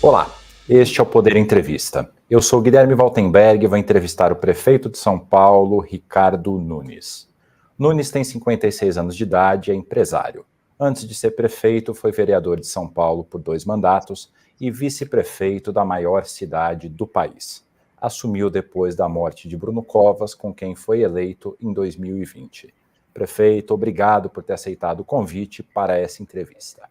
Olá, este é o Poder Entrevista. Eu sou Guilherme Valtenberg e vou entrevistar o prefeito de São Paulo, Ricardo Nunes. Nunes tem 56 anos de idade e é empresário. Antes de ser prefeito, foi vereador de São Paulo por 2 mandatos e vice-prefeito da maior cidade do país. Assumiu depois da morte de Bruno Covas, com quem foi eleito em 2020. Prefeito, obrigado por ter aceitado o convite para essa entrevista.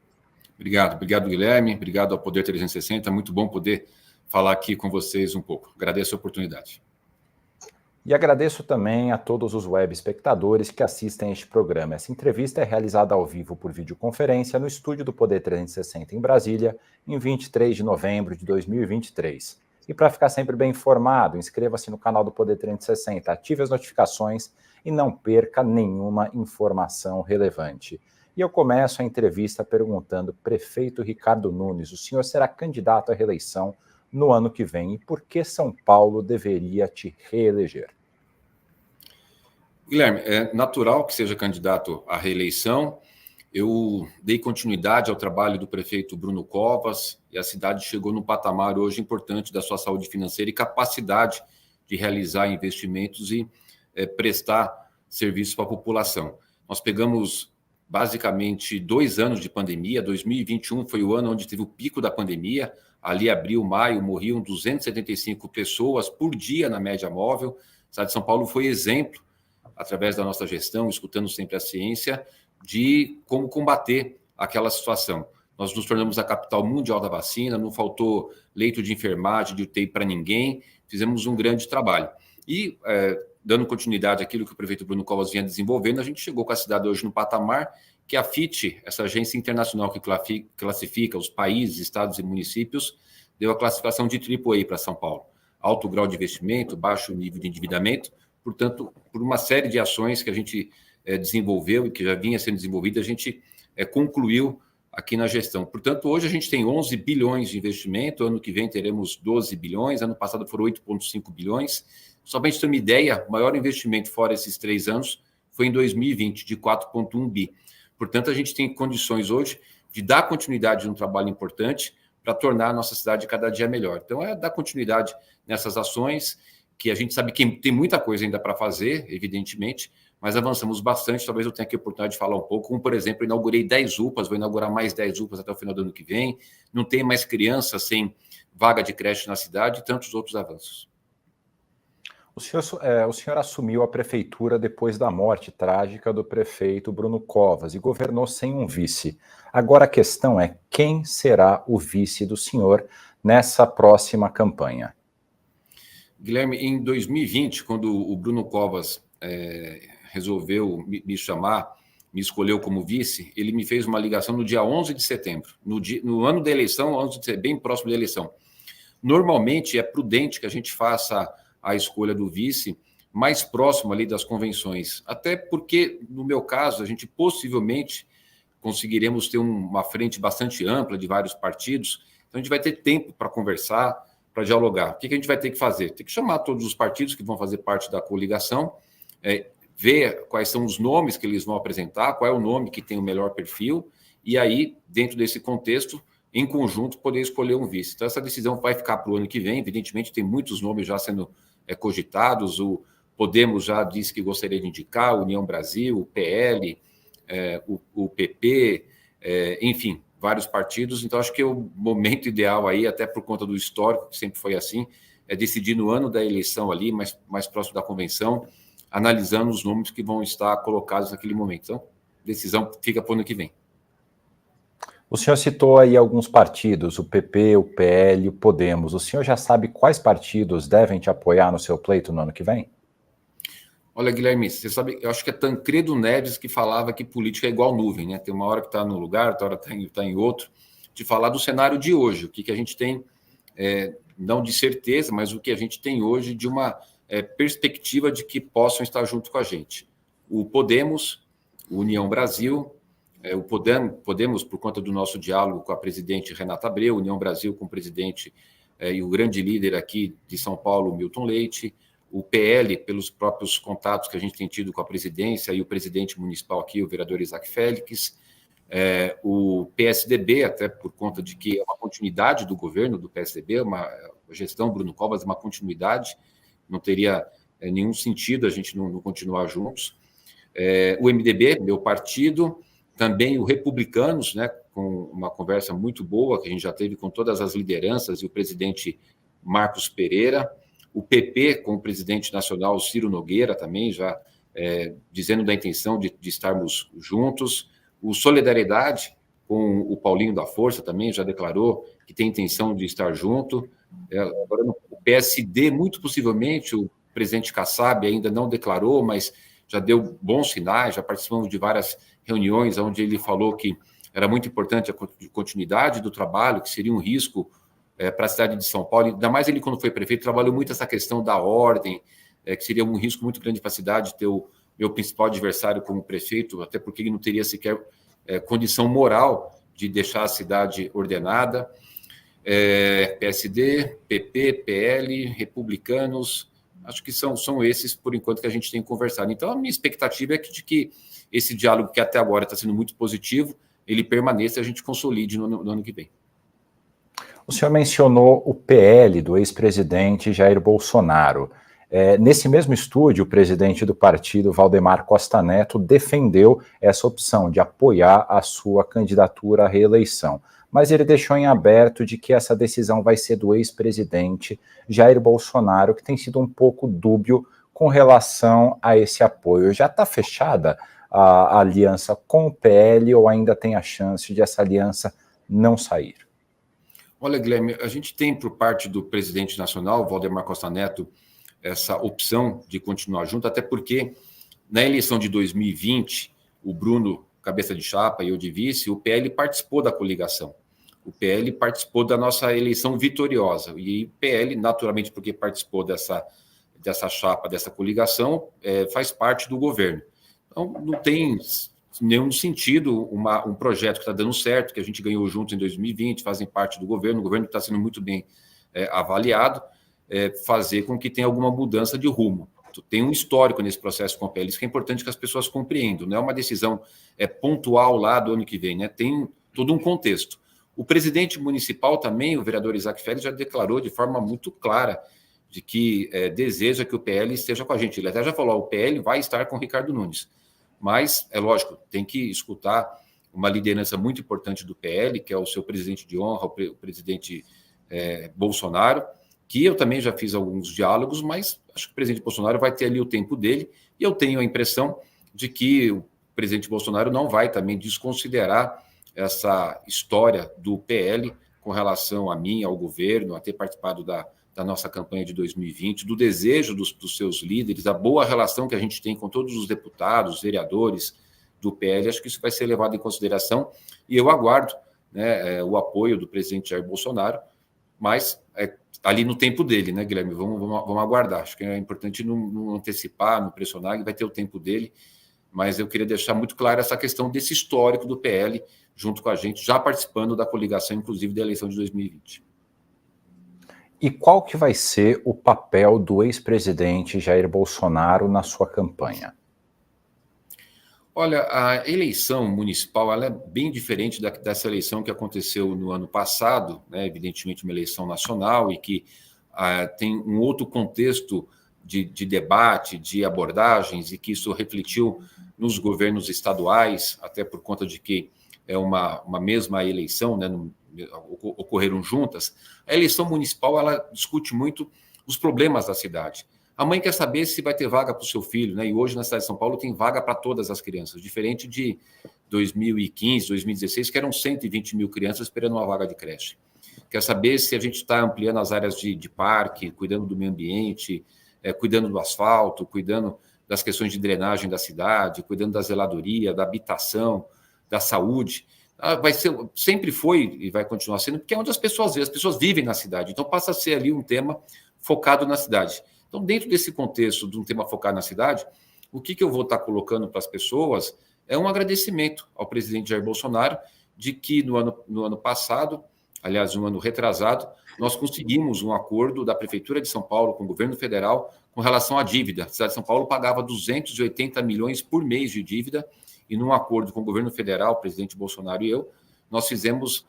Obrigado, Guilherme. Obrigado ao Poder 360. Muito bom poder falar aqui com vocês um pouco. Agradeço a oportunidade. E agradeço também a todos os web espectadores que assistem a este programa. Essa entrevista é realizada ao vivo por videoconferência no estúdio do Poder 360 em Brasília, em 23 de novembro de 2023. E para ficar sempre bem informado, inscreva-se no canal do Poder 360, ative as notificações e não perca nenhuma informação relevante. E eu começo a entrevista perguntando, prefeito Ricardo Nunes, o senhor será candidato à reeleição no ano que vem, e por que São Paulo deveria te reeleger? Guilherme, é natural que seja candidato à reeleição. Eu dei continuidade ao trabalho do prefeito Bruno Covas e a cidade chegou num patamar hoje importante da sua saúde financeira e capacidade de realizar investimentos e prestar serviços para a população. Nós pegamos basicamente 2 anos de pandemia. 2021 foi o ano onde teve o pico da pandemia. Ali, abril, maio, morriam 275 pessoas por dia na média móvel. A cidade de São Paulo foi exemplo, através da nossa gestão, escutando sempre a ciência, de como combater aquela situação. Nós nos tornamos a capital mundial da vacina, não faltou leito de enfermagem, de UTI para ninguém, fizemos um grande trabalho. E, dando continuidade àquilo que o prefeito Bruno Covas vinha desenvolvendo, a gente chegou com a cidade hoje no patamar que a FIT, essa agência internacional que classifica os países, estados e municípios, deu a classificação de AAA para São Paulo. Alto grau de investimento, baixo nível de endividamento. Portanto, por uma série de ações que a gente desenvolveu e que já vinha sendo desenvolvida, a gente concluiu aqui na gestão. Portanto, hoje a gente tem 11 bilhões de investimento, ano que vem teremos 12 bilhões, ano passado foram 8,5 bilhões. Só para a gente ter uma ideia, o maior investimento fora esses 3 anos foi em 2020, de 4,1 bi. Portanto, a gente tem condições hoje de dar continuidade a um trabalho importante para tornar a nossa cidade cada dia melhor. Então, é dar continuidade nessas ações, que a gente sabe que tem muita coisa ainda para fazer, evidentemente, mas avançamos bastante. Talvez eu tenha aqui a oportunidade de falar um pouco. Como, por exemplo, eu inaugurei 10 UPAs, vou inaugurar mais 10 UPAs até o final do ano que vem. Não tem mais criança sem vaga de creche na cidade e tantos outros avanços. O senhor assumiu a prefeitura depois da morte trágica do prefeito Bruno Covas e governou sem um vice. Agora a questão é quem será o vice do senhor nessa próxima campanha? Guilherme, em 2020, quando o Bruno Covas resolveu me chamar, me escolheu como vice, ele me fez uma ligação no dia 11 de setembro, no ano da eleição, bem próximo da eleição. Normalmente é prudente que a gente faça a escolha do vice mais próximo ali das convenções, até porque, no meu caso, a gente possivelmente conseguiremos ter uma frente bastante ampla de vários partidos, então a gente vai ter tempo para conversar, para dialogar. O que a gente vai ter que fazer? Tem que chamar todos os partidos que vão fazer parte da coligação, ver quais são os nomes que eles vão apresentar, qual é o nome que tem o melhor perfil, e aí, dentro desse contexto, em conjunto, poder escolher um vice. Então, essa decisão vai ficar para o ano que vem. Evidentemente, tem muitos nomes já sendo cogitados. O Podemos já disse que gostaria de indicar, a União Brasil, o PL, o PP, enfim, vários partidos. Então, acho que o momento ideal aí, até por conta do histórico, que sempre foi assim, é decidir no ano da eleição ali, mais próximo da convenção, analisando os nomes que vão estar colocados naquele momento. Então, decisão fica para o ano que vem. O senhor citou aí alguns partidos, o PP, o PL, o Podemos. O senhor já sabe quais partidos devem te apoiar no seu pleito no ano que vem? Olha, Guilherme, você sabe, eu acho que é Tancredo Neves que falava que política é igual nuvem, né? Tem uma hora que está num lugar, outra hora está em outro, de falar do cenário de hoje, o que a gente tem, não de certeza, mas o que a gente tem hoje de uma perspectiva de que possam estar junto com a gente. O Podemos, o União Brasil, o Podemos, por conta do nosso diálogo com a presidente Renata Abreu, União Brasil com o presidente e o grande líder aqui de São Paulo, Milton Leite, o PL, pelos próprios contatos que a gente tem tido com a presidência e o presidente municipal aqui, o vereador Isaac Félix, O PSDB, até por conta de que é uma continuidade do governo do PSDB, a gestão Bruno Covas é uma continuidade, não teria nenhum sentido a gente não continuar juntos. O MDB, meu partido, também o Republicanos, né, com uma conversa muito boa que a gente já teve com todas as lideranças e o presidente Marcos Pereira, o PP com o presidente nacional Ciro Nogueira também, já dizendo da intenção de estarmos juntos, o Solidariedade com o Paulinho da Força também já declarou que tem intenção de estar junto. Agora, o PSD, muito possivelmente, o presidente Kassab ainda não declarou, mas já deu bons sinais, já participamos de várias reuniões onde ele falou que era muito importante a continuidade do trabalho, que seria um risco para a cidade de São Paulo, ainda mais ele, quando foi prefeito, trabalhou muito essa questão da ordem, que seria um risco muito grande para a cidade ter o meu principal adversário como prefeito, até porque ele não teria sequer condição moral de deixar a cidade ordenada. PSD, PP, PL, Republicanos, acho que são esses, por enquanto, que a gente tem conversado. Então, a minha expectativa é de que esse diálogo, que até agora está sendo muito positivo, ele permaneça e a gente consolide no ano que vem. O senhor mencionou o PL do ex-presidente Jair Bolsonaro. Nesse mesmo estúdio, o presidente do partido, Valdemar Costa Neto, defendeu essa opção de apoiar a sua candidatura à reeleição. Mas ele deixou em aberto de que essa decisão vai ser do ex-presidente Jair Bolsonaro, que tem sido um pouco dúbio com relação a esse apoio. Já está fechada a aliança com o PL ou ainda tem a chance de essa aliança não sair? Olha, Guilherme, a gente tem por parte do presidente nacional, Valdemar Costa Neto, essa opção de continuar junto, até porque na eleição de 2020, o Bruno, cabeça de chapa, e eu de vice, o PL participou da coligação. O PL participou da nossa eleição vitoriosa. E o PL, naturalmente, porque participou dessa chapa, dessa coligação, faz parte do governo. Então, não tem nenhum sentido um projeto que está dando certo, que a gente ganhou junto em 2020, fazem parte do governo, o governo está sendo muito bem avaliado, fazer com que tenha alguma mudança de rumo. Tem um histórico nesse processo com o PL, isso que é importante que as pessoas compreendam, não é uma decisão pontual lá do ano que vem, né? Tem todo um contexto. O presidente municipal também, o vereador Isaac Félix, já declarou de forma muito clara de que deseja que o PL esteja com a gente. Ele até já falou, o PL vai estar com o Ricardo Nunes. Mas, é lógico, tem que escutar uma liderança muito importante do PL, que é o seu presidente de honra, o presidente Bolsonaro, que eu também já fiz alguns diálogos, mas acho que o presidente Bolsonaro vai ter ali o tempo dele, e eu tenho a impressão de que o presidente Bolsonaro não vai também desconsiderar essa história do PL com relação a mim, ao governo, a ter participado da nossa campanha de 2020, do desejo dos seus líderes, a boa relação que a gente tem com todos os deputados, vereadores do PL, acho que isso vai ser levado em consideração, e eu aguardo, né, o apoio do presidente Jair Bolsonaro, mas ali no tempo dele, né, Guilherme? Vamos aguardar. Acho que é importante não antecipar, não pressionar, ele vai ter o tempo dele, mas eu queria deixar muito claro essa questão desse histórico do PL junto com a gente, já participando da coligação, inclusive, da eleição de 2020. E qual que vai ser o papel do ex-presidente Jair Bolsonaro na sua campanha? Olha, a eleição municipal ela é bem diferente dessa eleição que aconteceu no ano passado, né? Evidentemente uma eleição nacional e que tem um outro contexto de debate, de abordagens, e que isso refletiu nos governos estaduais, até por conta de que é uma mesma eleição, né? Ocorreram juntas. A eleição municipal ela discute muito os problemas da cidade. A mãe quer saber se vai ter vaga para o seu filho, né? E hoje na cidade de São Paulo tem vaga para todas as crianças, diferente de 2015, 2016, que eram 120 mil crianças esperando uma vaga de creche. Quer saber se a gente está ampliando as áreas de parque, cuidando do meio ambiente, cuidando do asfalto, cuidando das questões de drenagem da cidade, cuidando da zeladoria, da habitação, da saúde. Vai ser, sempre foi e vai continuar sendo, porque é onde as pessoas vivem na cidade. Então passa a ser ali um tema focado na cidade. Então, dentro desse contexto de um tema focado na cidade, o que eu vou estar colocando para as pessoas é um agradecimento ao presidente Jair Bolsonaro de que no ano passado, aliás, no ano retrasado, nós conseguimos um acordo da Prefeitura de São Paulo com o governo federal com relação à dívida. A cidade de São Paulo pagava 280 milhões por mês de dívida e num acordo com o governo federal, o presidente Bolsonaro e eu, nós fizemos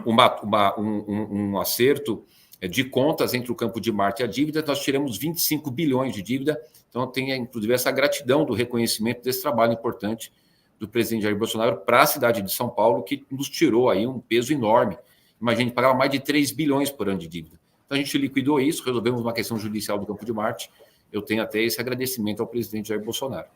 um acerto de contas entre o Campo de Marte e a dívida. Nós tiramos 25 bilhões de dívida, então tem inclusive essa gratidão do reconhecimento desse trabalho importante do presidente Jair Bolsonaro para a cidade de São Paulo, que nos tirou aí um peso enorme. Imagine, pagava mais de 3 bilhões por ano de dívida. Então a gente liquidou isso, resolvemos uma questão judicial do Campo de Marte. Eu tenho até esse agradecimento ao presidente Jair Bolsonaro.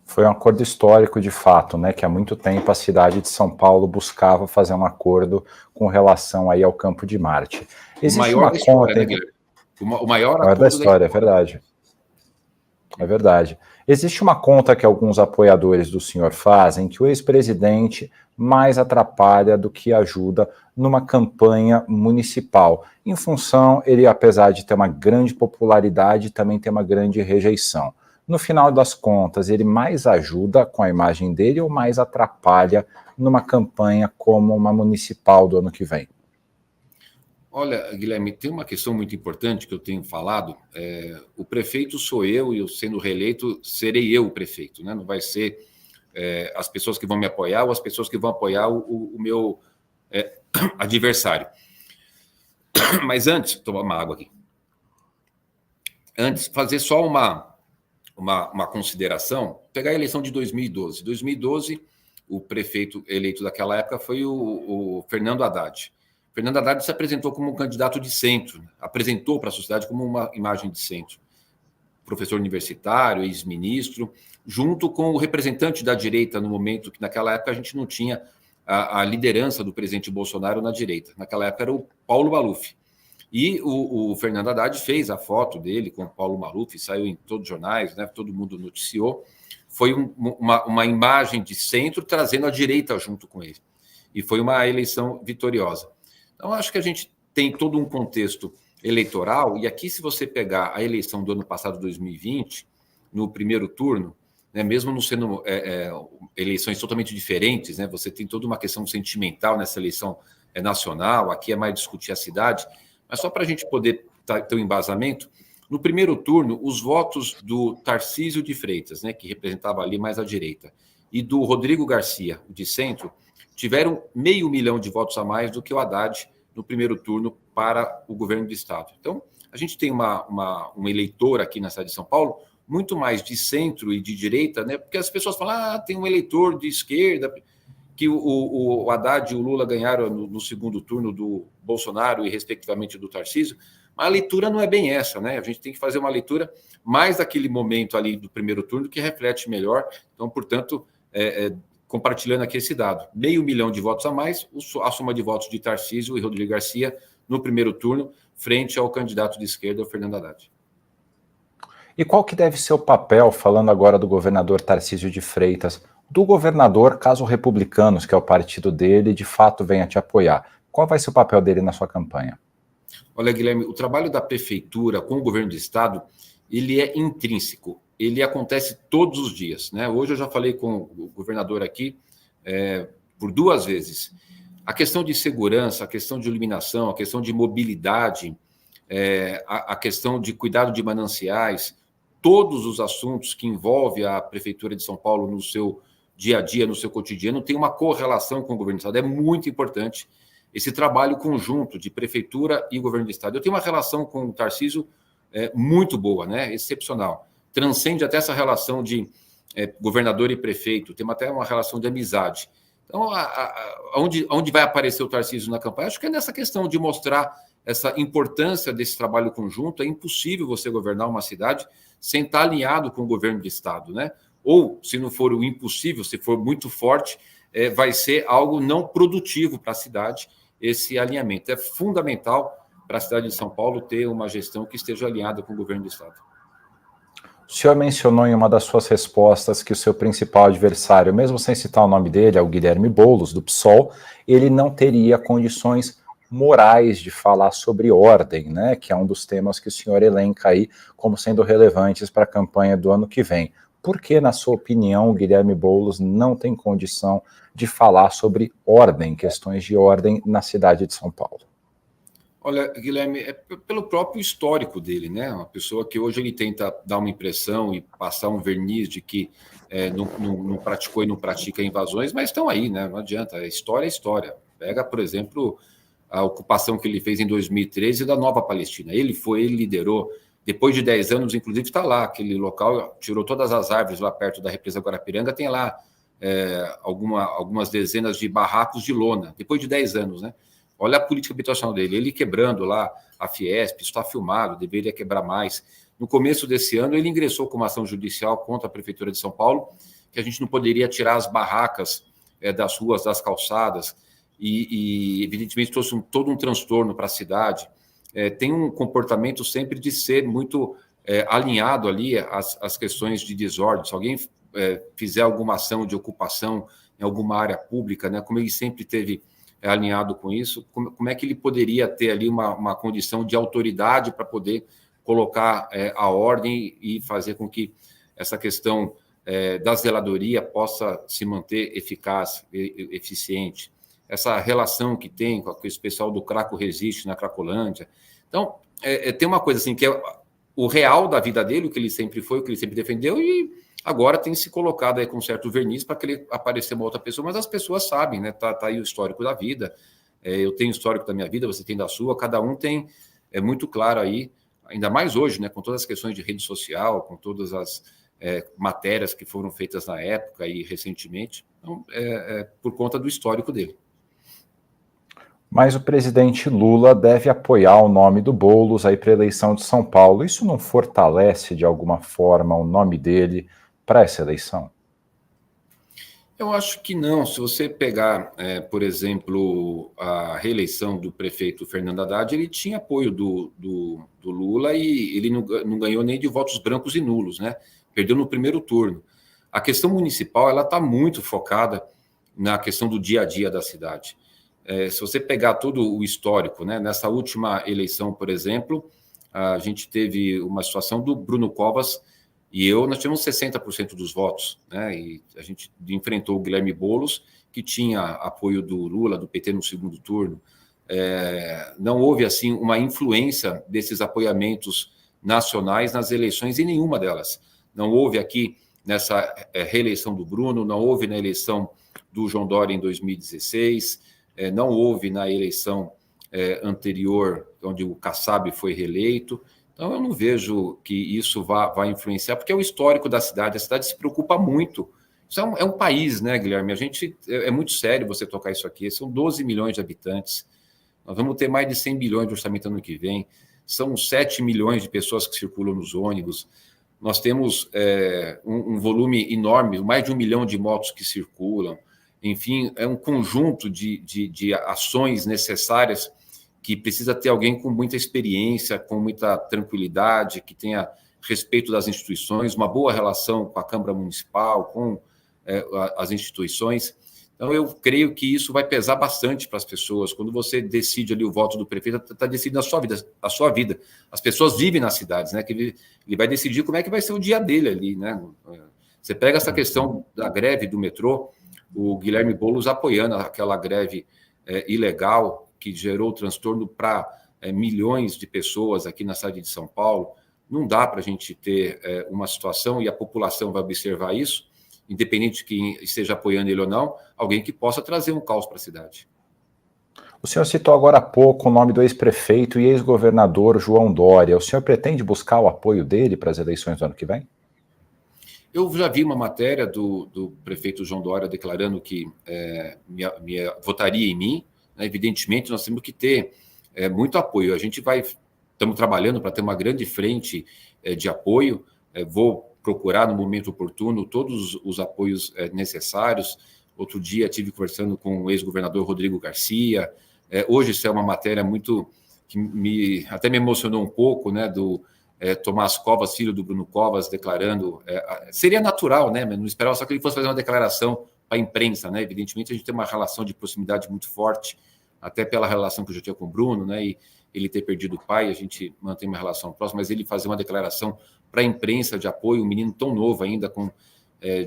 Foi um acordo histórico, de fato, né, que há muito tempo a cidade de São Paulo buscava fazer um acordo com relação aí ao Campo de Marte. Existe o maior da história, né, Guilherme? O maior acordo da história, é verdade. É verdade. Existe uma conta que alguns apoiadores do senhor fazem que o ex-presidente mais atrapalha do que ajuda numa campanha municipal. Em função, ele, apesar de ter uma grande popularidade, também tem uma grande rejeição. No final das contas, ele mais ajuda com a imagem dele ou mais atrapalha numa campanha como uma municipal do ano que vem? Olha, Guilherme, tem uma questão muito importante que eu tenho falado. O prefeito sou eu e eu, sendo reeleito, serei eu o prefeito, né? Não vai ser as pessoas que vão me apoiar ou as pessoas que vão apoiar o meu adversário. Mas antes, tomar uma água aqui. Antes, fazer só uma consideração, pegar a eleição de 2012. 2012, o prefeito eleito daquela época foi o Fernando Haddad. Fernando Haddad se apresentou como um candidato de centro, apresentou para a sociedade como uma imagem de centro. Professor universitário, ex-ministro, junto com o representante da direita no momento que, naquela época, a gente não tinha a liderança do presidente Bolsonaro na direita. Naquela época era o Paulo Maluf. E o Fernando Haddad fez a foto dele com o Paulo Maluf, saiu em todos os jornais, né, todo mundo noticiou. Foi uma imagem de centro trazendo a direita junto com ele. E foi uma eleição vitoriosa. Então, acho que a gente tem todo um contexto eleitoral, e aqui, se você pegar a eleição do ano passado, 2020, no primeiro turno, né, mesmo não sendo eleições totalmente diferentes, né, você tem toda uma questão sentimental nessa eleição nacional, aqui é mais discutir a cidade, mas só para a gente poder ter um embasamento, no primeiro turno, os votos do Tarcísio de Freitas, né, que representava ali mais a direita, e do Rodrigo Garcia, de centro, tiveram 500 mil de votos a mais do que o Haddad no primeiro turno para o governo do Estado. Então, a gente tem um eleitor aqui na cidade de São Paulo muito mais de centro e de direita, né? Porque as pessoas falam, tem um eleitor de esquerda, que o Haddad e o Lula ganharam no segundo turno do Bolsonaro e, respectivamente, do Tarcísio, mas a leitura não é bem essa, né? A gente tem que fazer uma leitura mais daquele momento ali do primeiro turno que reflete melhor. Então, portanto, compartilhando aqui esse dado, 500 mil de votos a mais, a soma de votos de Tarcísio e Rodrigo Garcia no primeiro turno, frente ao candidato de esquerda, o Fernando Haddad. E qual que deve ser o papel, falando agora do governador Tarcísio de Freitas, do governador, caso Republicanos, que é o partido dele, de fato venha te apoiar? Qual vai ser o papel dele na sua campanha? Olha, Guilherme, o trabalho da prefeitura com o governo do estado, ele é intrínseco. Ele acontece todos os dias, né? Hoje eu já falei com o governador aqui por 2 vezes. A questão de segurança, a questão de iluminação, a questão de mobilidade, a questão de cuidado de mananciais, todos os assuntos que envolvem a Prefeitura de São Paulo no seu dia a dia, no seu cotidiano, tem uma correlação com o governo do estado. É muito importante esse trabalho conjunto de Prefeitura e governo do estado. Eu tenho uma relação com o Tarcísio muito boa, né? Excepcional. Transcende até essa relação de governador e prefeito, temos até uma relação de amizade. Então, onde vai aparecer o Tarcísio na campanha? Acho que é nessa questão de mostrar essa importância desse trabalho conjunto. É impossível você governar uma cidade sem estar alinhado com o governo do estado, né? Ou, se não for o impossível, se for muito forte, vai ser algo não produtivo para a cidade, esse alinhamento. É fundamental para a cidade de São Paulo ter uma gestão que esteja alinhada com o governo do estado. O senhor mencionou em uma das suas respostas que o seu principal adversário, mesmo sem citar o nome dele, é o Guilherme Boulos, do PSOL, ele não teria condições morais de falar sobre ordem, né, que é um dos temas que o senhor elenca aí como sendo relevantes para a campanha do ano que vem. Por que, na sua opinião, o Guilherme Boulos não tem condição de falar sobre ordem, questões de ordem na cidade de São Paulo? Olha, Guilherme, é pelo próprio histórico dele, né? Uma pessoa que hoje ele tenta dar uma impressão e passar um verniz de que não praticou e não pratica invasões, mas estão aí, né? Não adianta, a história é história. Pega, por exemplo, a ocupação que ele fez em 2013 da Nova Palestina. Ele liderou, depois de 10 anos, inclusive está lá, aquele local, tirou todas as árvores lá perto da represa Guarapiranga, tem lá algumas dezenas de barracos de lona, depois de 10 anos, né? Olha a política habitacional dele, ele quebrando lá a Fiesp, isso está filmado, deveria quebrar mais. No começo desse ano, ele ingressou com uma ação judicial contra a Prefeitura de São Paulo, que a gente não poderia tirar as barracas das ruas, das calçadas, e evidentemente trouxe todo um transtorno para a cidade. Tem um comportamento sempre de ser muito alinhado ali às questões de desordem. Se alguém fizer alguma ação de ocupação em alguma área pública, né, como ele sempre teve alinhado com isso, como é que ele poderia ter ali uma condição de autoridade para poder colocar a ordem e fazer com que essa questão da zeladoria possa se manter eficaz, eficiente. Essa relação que tem com esse pessoal do Craco Resiste na Cracolândia. Então, tem uma coisa assim, que é o real da vida dele, o que ele sempre foi, o que ele sempre defendeu, e agora tem se colocado aí com certo verniz para que ele apareça uma outra pessoa, mas as pessoas sabem, né? Tá aí o histórico da vida, eu tenho o histórico da minha vida, você tem da sua, cada um tem, muito claro aí, ainda mais hoje, né? Com todas as questões de rede social, com todas as matérias que foram feitas na época e recentemente, então, por conta do histórico dele. Mas o presidente Lula deve apoiar o nome do Boulos aí para a eleição de São Paulo. Isso não fortalece, de alguma forma, o nome dele para essa eleição? Eu acho que não. Se você pegar, por exemplo, a reeleição do prefeito Fernando Haddad, ele tinha apoio do Lula e ele não ganhou nem de votos brancos e nulos, né? Perdeu no primeiro turno. A questão municipal ela está muito focada na questão do dia a dia da cidade. Se você pegar todo o histórico, né? Nessa última eleição, por exemplo, a gente teve uma situação do Bruno Covas e nós tivemos 60% dos votos, né? E a gente enfrentou o Guilherme Boulos, que tinha apoio do Lula, do PT no segundo turno. Não houve, assim, uma influência desses apoiamentos nacionais nas eleições em nenhuma delas. Não houve aqui nessa reeleição do Bruno, não houve na eleição do João Dória em 2016, não houve na eleição anterior, onde o Kassab foi reeleito. Então, eu não vejo que isso vá influenciar, porque é o histórico da cidade. A cidade se preocupa muito. Isso é um país, né, Guilherme? É muito sério você tocar isso aqui. São 12 milhões de habitantes. Nós vamos ter mais de 100 bilhões de orçamento ano que vem. São 7 milhões de pessoas que circulam nos ônibus. Nós temos um volume enorme, mais de 1 milhão de motos que circulam. Enfim, é um conjunto de ações necessárias que precisa ter alguém com muita experiência, com muita tranquilidade, que tenha respeito das instituições, uma boa relação com a Câmara Municipal, com as instituições. Então, eu creio que isso vai pesar bastante para as pessoas. Quando você decide ali o voto do prefeito, está decidindo a sua vida. As pessoas vivem nas cidades, né? Que ele vai decidir como é que vai ser o dia dele ali, né? Você pega essa questão da greve do metrô, o Guilherme Boulos apoiando aquela greve ilegal que gerou transtorno para milhões de pessoas aqui na cidade de São Paulo. Não dá para a gente ter uma situação, e a população vai observar isso, independente de quem esteja apoiando ele ou não, alguém que possa trazer um caos para a cidade. O senhor citou agora há pouco o nome do ex-prefeito e ex-governador João Dória. O senhor pretende buscar o apoio dele para as eleições do ano que vem? Eu já vi uma matéria do prefeito João Dória declarando que votaria em mim. Evidentemente, nós temos que ter muito apoio. Estamos trabalhando para ter uma grande frente de apoio. Vou procurar, no momento oportuno, todos os apoios necessários. Outro dia, estive conversando com o ex-governador Rodrigo Garcia. Hoje, isso é uma matéria que até me emocionou um pouco, né, do Tomás Covas, filho do Bruno Covas, declarando... seria natural, né? Mas não esperava só que ele fosse fazer uma declaração para a imprensa, né? Evidentemente, a gente tem uma relação de proximidade muito forte, até pela relação que eu já tinha com o Bruno, né? E ele ter perdido o pai, a gente mantém uma relação próxima, mas ele fazer uma declaração para a imprensa de apoio, um menino tão novo ainda, com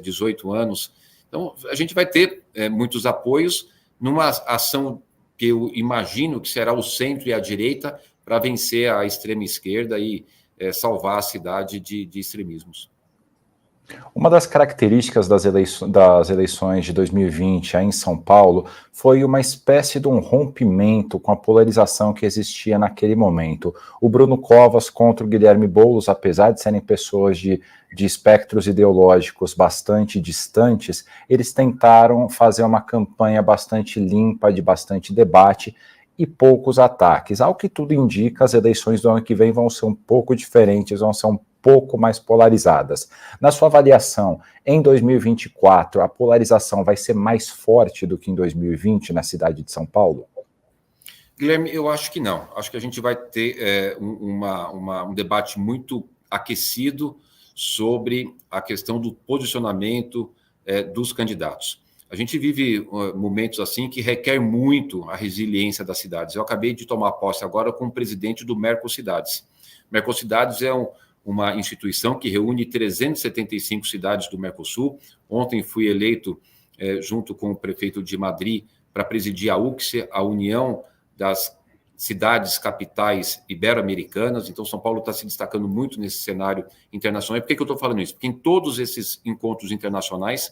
18 anos. Então, a gente vai ter muitos apoios numa ação porque eu imagino que será o centro e a direita para vencer a extrema esquerda e salvar a cidade de extremismos. Uma das características das eleições de 2020 aí em São Paulo foi uma espécie de um rompimento com a polarização que existia naquele momento. O Bruno Covas contra o Guilherme Boulos, apesar de serem pessoas de espectros ideológicos bastante distantes, eles tentaram fazer uma campanha bastante limpa, de bastante debate e poucos ataques. Ao que tudo indica, as eleições do ano que vem vão ser um pouco diferentes, vão ser um pouco mais polarizadas. Na sua avaliação, em 2024, a polarização vai ser mais forte do que em 2020 na cidade de São Paulo? Guilherme, eu acho que não. Acho que a gente vai ter um debate muito aquecido sobre a questão do posicionamento dos candidatos. A gente vive momentos assim que requer muito a resiliência das cidades. Eu acabei de tomar posse agora como presidente do Mercocidades. Mercocidades é uma instituição que reúne 375 cidades do Mercosul. Ontem fui eleito, junto com o prefeito de Madrid, para presidir a UCSE, a União das Cidades Capitais Ibero-Americanas. Então, São Paulo está se destacando muito nesse cenário internacional. E por que eu estou falando isso? Porque em todos esses encontros internacionais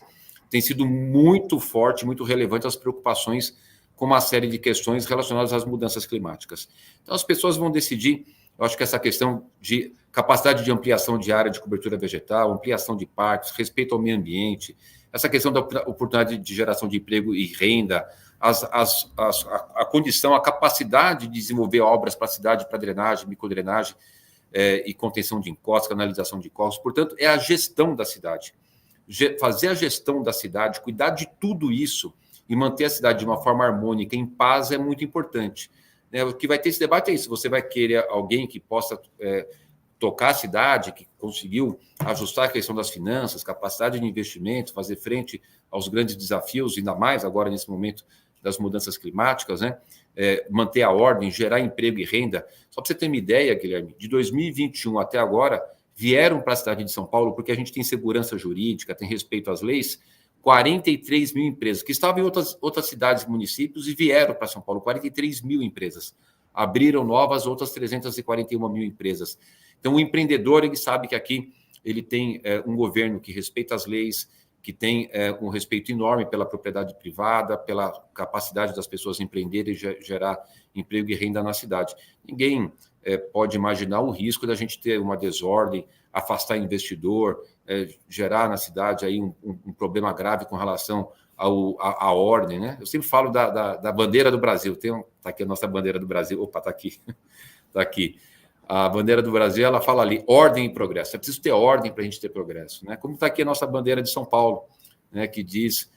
tem sido muito forte, muito relevante as preocupações com uma série de questões relacionadas às mudanças climáticas. Então, as pessoas vão decidir. Eu acho que essa questão de capacidade de ampliação de área de cobertura vegetal, ampliação de parques, respeito ao meio ambiente, essa questão da oportunidade de geração de emprego e renda, a condição, a capacidade de desenvolver obras para a cidade, para drenagem, microdrenagem e contenção de encostas, canalização de encostas. Portanto, é a gestão da cidade. Fazer a gestão da cidade, cuidar de tudo isso e manter a cidade de uma forma harmônica, em paz, é muito importante. O que vai ter esse debate é isso. Você vai querer alguém que possa tocar a cidade, que conseguiu ajustar a questão das finanças, capacidade de investimento, fazer frente aos grandes desafios, ainda mais agora nesse momento das mudanças climáticas, né? Manter a ordem, gerar emprego e renda. Só para você ter uma ideia, Guilherme, de 2021 até agora, vieram para a cidade de São Paulo, porque a gente tem segurança jurídica, tem respeito às leis, 43 mil empresas, que estavam em outras cidades e municípios e vieram para São Paulo, 43 mil empresas. Abriram novas outras 341 mil empresas. Então, o empreendedor, ele sabe que aqui ele tem um governo que respeita as leis, que tem um respeito enorme pela propriedade privada, pela capacidade das pessoas empreenderem e gerar emprego e renda na cidade. Ninguém pode imaginar o risco da gente ter uma desordem, afastar investidor, gerar na cidade aí um problema grave com relação à ordem, né? Eu sempre falo da bandeira do Brasil. Está aqui a nossa bandeira do Brasil. Opa, está aqui. Está aqui. A bandeira do Brasil, ela fala ali, ordem e progresso. É preciso ter ordem para a gente ter progresso, né? Como está aqui a nossa bandeira de São Paulo, né, que diz,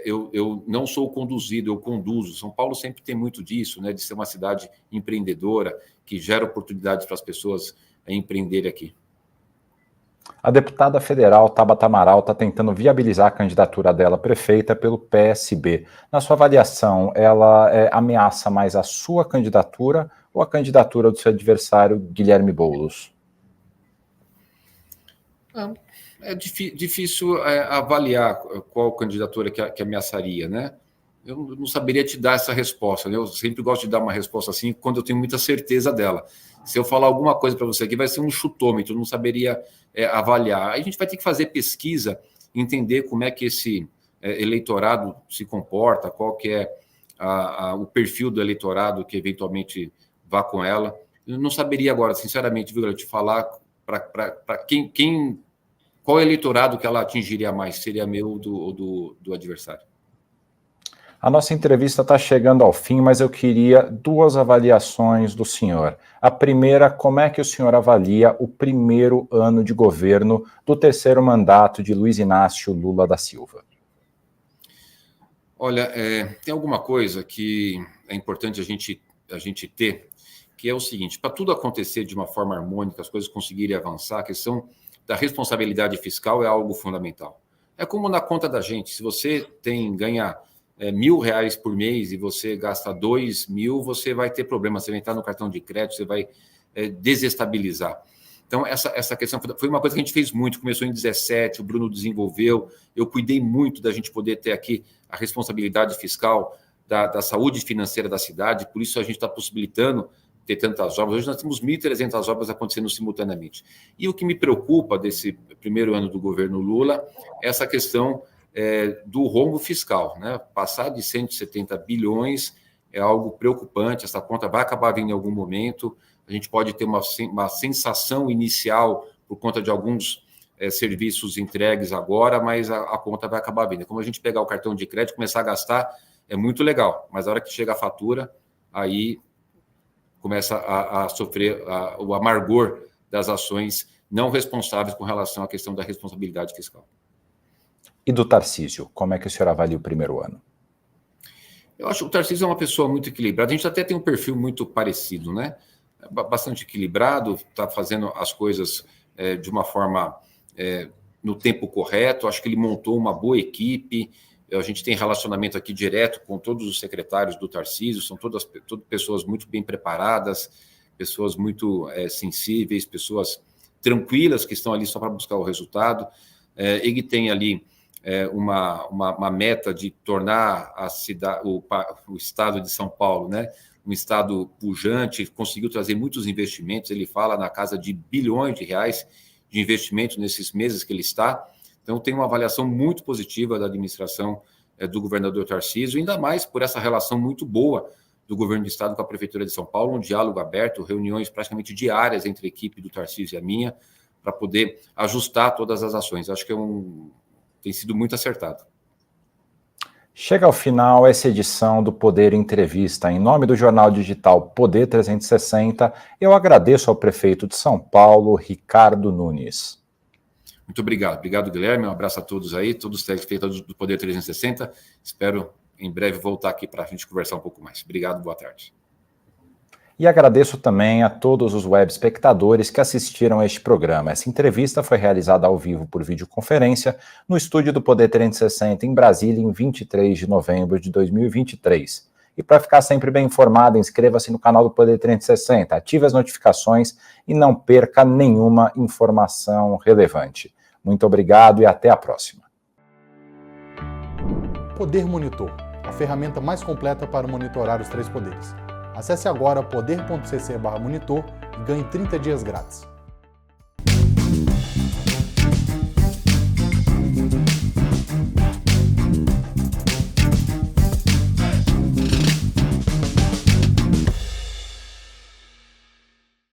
eu não sou conduzido, eu conduzo. São Paulo sempre tem muito disso, né, de ser uma cidade empreendedora, que gera oportunidades para as pessoas empreenderem aqui. A deputada federal Tabata Amaral está tentando viabilizar a candidatura dela prefeita pelo PSB. Na sua avaliação, ela ameaça mais a sua candidatura ou a candidatura do seu adversário, Guilherme Boulos? É difícil avaliar qual candidatura que ameaçaria, né? Eu não saberia te dar essa resposta, né? Eu sempre gosto de dar uma resposta assim quando eu tenho muita certeza dela. Se eu falar alguma coisa para você aqui, vai ser um chutômetro, eu não saberia avaliar. Aí a gente vai ter que fazer pesquisa, entender como é que esse eleitorado se comporta, qual que é o perfil do eleitorado que eventualmente vá com ela. Eu não saberia agora, sinceramente, viu, te falar para qual eleitorado que ela atingiria mais, seria meu ou do adversário. A nossa entrevista está chegando ao fim, mas eu queria duas avaliações do senhor. A primeira, como é que o senhor avalia o primeiro ano de governo do terceiro mandato de Luiz Inácio Lula da Silva? Olha, tem alguma coisa que é importante a gente ter, que é o seguinte: para tudo acontecer de uma forma harmônica, as coisas conseguirem avançar, a questão da responsabilidade fiscal é algo fundamental. É como na conta da gente, se você ganha R$1.000 por mês e você gasta 2.000, você vai ter problema, você vai entrar no cartão de crédito, você vai desestabilizar. Então, essa questão foi uma coisa que a gente fez muito, começou em 2017, o Bruno desenvolveu, eu cuidei muito da gente poder ter aqui a responsabilidade fiscal da saúde financeira da cidade, por isso a gente está possibilitando ter tantas obras. Hoje nós temos 1.300 obras acontecendo simultaneamente. E o que me preocupa desse primeiro ano do governo Lula é essa questão do rombo fiscal, né? Passar de 170 bilhões é algo preocupante, essa conta vai acabar vindo em algum momento, a gente pode ter uma sensação inicial por conta de alguns serviços entregues agora, mas a conta vai acabar vindo. Como a gente pegar o cartão de crédito, começar a gastar, é muito legal, mas a hora que chega a fatura, aí começa a sofrer o amargor das ações não responsáveis com relação à questão da responsabilidade fiscal. E do Tarcísio, como é que o senhor avalia o primeiro ano? Eu acho que o Tarcísio é uma pessoa muito equilibrada, a gente até tem um perfil muito parecido, né? Bastante equilibrado, está fazendo as coisas de uma forma no tempo correto, acho que ele montou uma boa equipe, a gente tem relacionamento aqui direto com todos os secretários do Tarcísio, são todas pessoas muito bem preparadas, pessoas muito sensíveis, pessoas tranquilas que estão ali só para buscar o resultado. Ele tem ali uma meta de tornar a cidade, o estado de São Paulo, né, um estado pujante, conseguiu trazer muitos investimentos, ele fala na casa de bilhões de reais de investimento nesses meses que ele está. Então, tem uma avaliação muito positiva da administração do governador Tarcísio, ainda mais por essa relação muito boa do governo do estado com a prefeitura de São Paulo, um diálogo aberto, reuniões praticamente diárias entre a equipe do Tarcísio e a minha, para poder ajustar todas as ações. Acho que tem sido muito acertado. Chega ao final essa edição do Poder Entrevista. Em nome do jornal digital Poder 360, eu agradeço ao prefeito de São Paulo, Ricardo Nunes. Muito obrigado. Obrigado, Guilherme. Um abraço a todos aí, todos os telespectadores do Poder 360. Espero em breve voltar aqui para a gente conversar um pouco mais. Obrigado, boa tarde. E agradeço também a todos os web espectadores que assistiram a este programa. Essa entrevista foi realizada ao vivo por videoconferência no estúdio do Poder 360 em Brasília, em 23 de novembro de 2023. E para ficar sempre bem informado, inscreva-se no canal do Poder 360, ative as notificações e não perca nenhuma informação relevante. Muito obrigado e até a próxima. Poder Monitor, a ferramenta mais completa para monitorar os três poderes. Acesse agora poder.cc/monitor e ganhe 30 dias grátis.